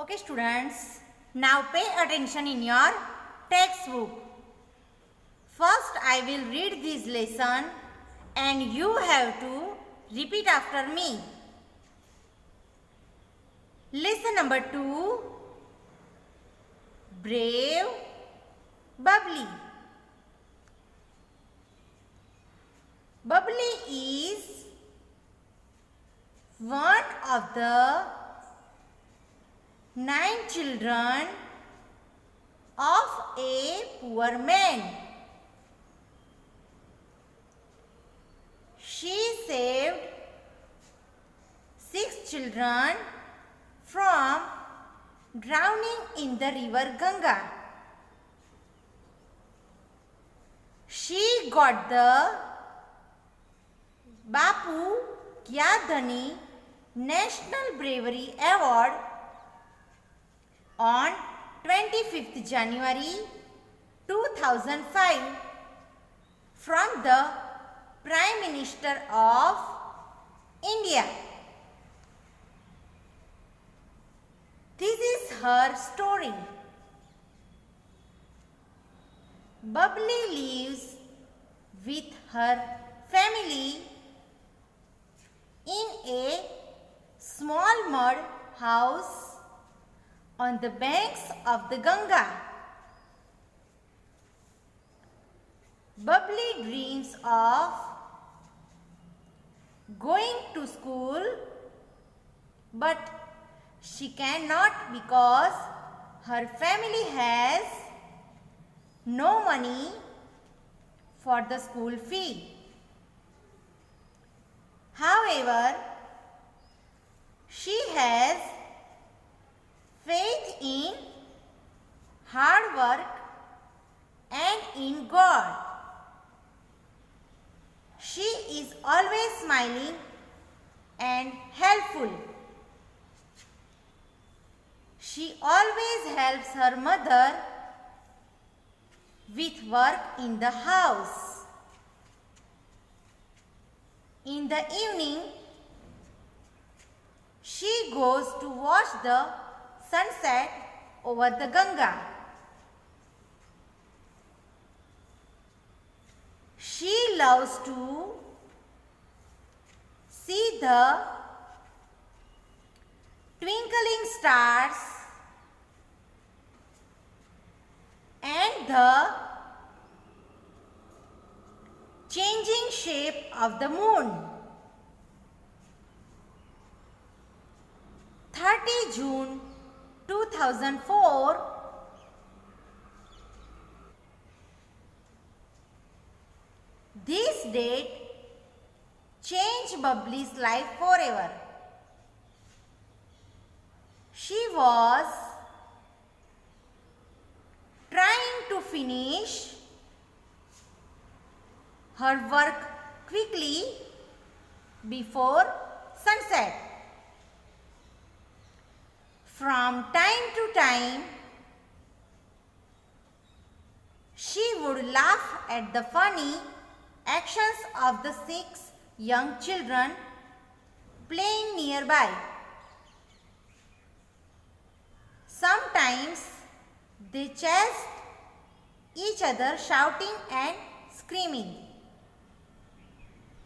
Okay students, now pay attention in your textbook. First I will read this lesson and you have to repeat after me. Lesson number 2, Brave, Bubbly. Bubbly is one of the 9 children of a poor man. She saved 6 children from drowning in the river Ganga. She got the Bapu Gyadhani National Bravery Award on 25th January 2005 from the Prime Minister of India. This is her story. Bubbly lives with her family in a small mud house on the banks of the Ganga. Bubbly dreams of going to school, but she cannot because her family has no money for the school fee. However, she has faith in hard work and in God. She is always smiling and helpful. She always helps her mother with work in the house. In the evening, she goes to watch the sunset over the Ganga. She loves to see the twinkling stars and the changing shape of the moon. 30 June 2004, this date changed Bubbly's life forever. She was trying to finish her work quickly before sunset. From time to time, she would laugh at the funny actions of the 6 young children playing nearby. Sometimes they chased each other shouting and screaming.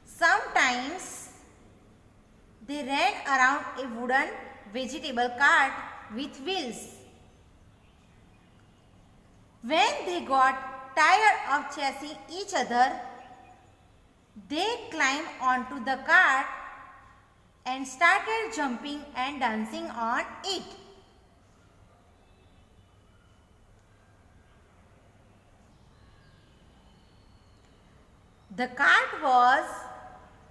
Sometimes they ran around a wooden vegetable cart with wheels. When they got tired of chasing each other, they climbed onto the cart and started jumping and dancing on it. The cart was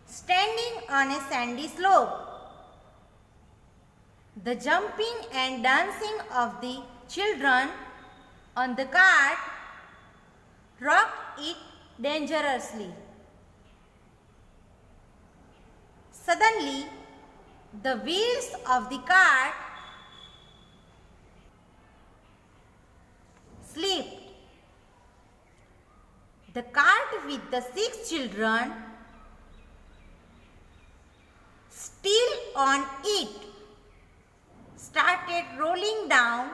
standing on a sandy slope. The jumping and dancing of the children on the cart rocked it dangerously. Suddenly, the wheels of the cart slipped. The cart with the 6 children still on it started rolling down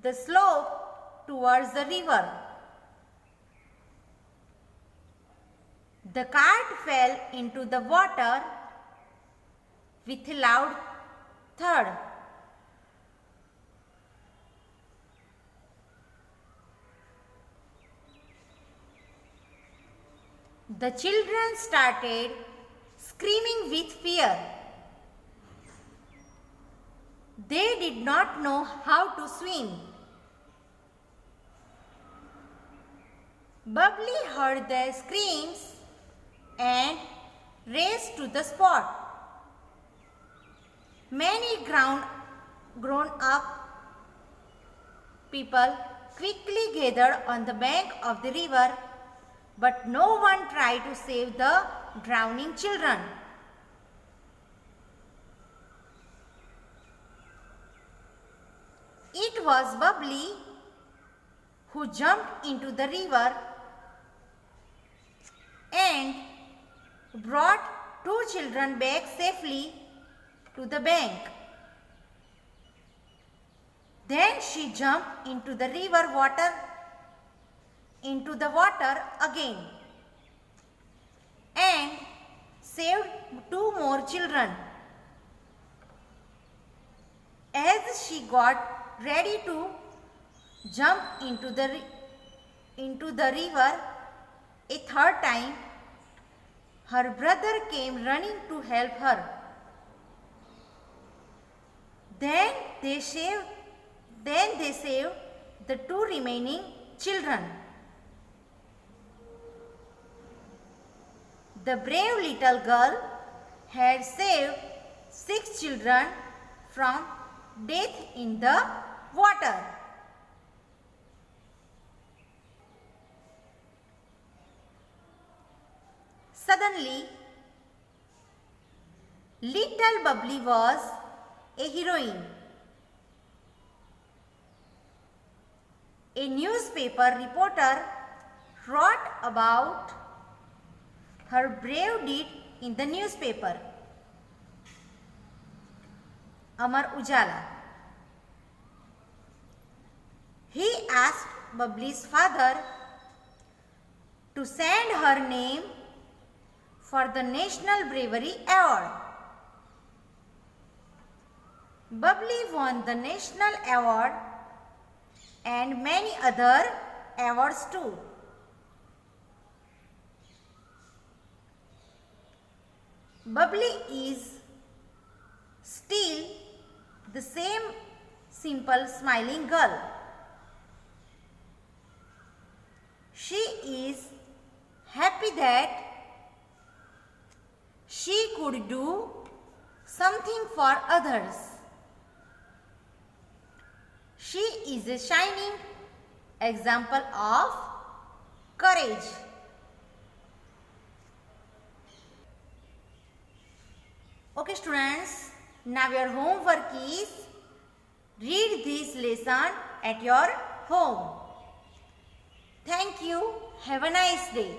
the slope towards the river. The cart fell into the water with a loud thud. The children started screaming with fear. They did not know how to swim. Bubbly heard their screams and raced to the spot. Many grown-up people quickly gathered on the bank of the river, but no one tried to save the drowning children. It was Bubbly who jumped into the river and brought two children back safely to the bank. Then she jumped into the water again and saved two more children. As she got ready to jump into the river a third time, her brother came running to help her. Then they saved the two remaining children. The brave little girl had saved 6 children from death in the water. Suddenly, little Bubbly was a heroine. A newspaper reporter wrote about her brave deed in the newspaper. Amar Ujala. He asked Bubbly's father to send her name for the National Bravery Award. Bubbly won the national award and many other awards too. Bubbly is still the same simple smiling girl. She is happy that she could do something for others. She is a shining example of courage. Okay students, now your homework is read this lesson at your home. Thank you. Have a nice day.